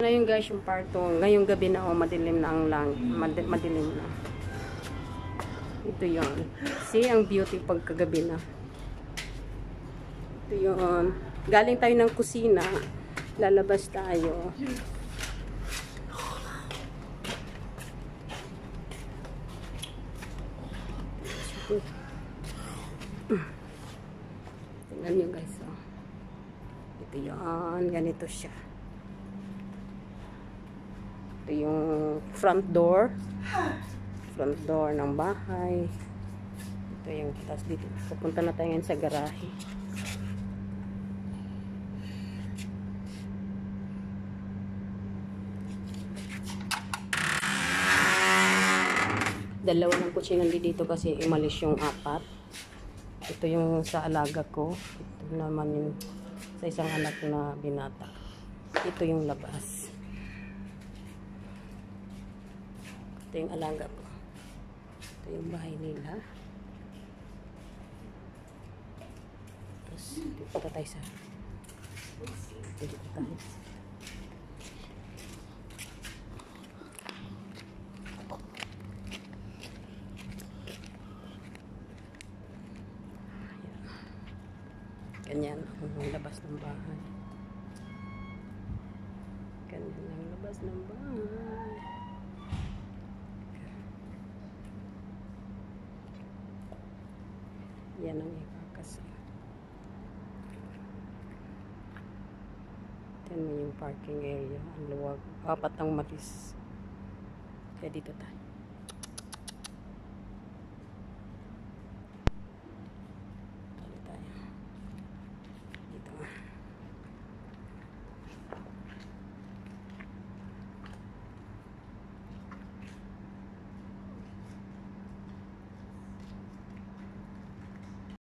Ngayon guys, yung part 2. Ngayong gabi na madilim na ang madilim na. Ito yun. See, ang beauty pagkagabi na. Ito yun. Galing tayo ng kusina. Lalabas tayo. Tingnan nyo guys. Oh. Ito yun. Ganito siya. Ito yung front door ng bahay. Ito yung tapos dito. Pupunta na tayo ngayon sa garahe. Dalawa ng kutsi nandito kasi umalis yung 4. Ito yung sa alaga ko. Ito naman yung sa isang anak na binata. Ito yung labas. Ito yung alaga ko. Ito yung bahay nila. Tapos, dito tayo sa... Dito tayo. Ganyan ang labas ng bahay. Ganyan ang labas ng bahay. Yan ang ikakasal. Yan mo yung parking area. Ang luwag. 4 ang matis. Kaya dito tayo.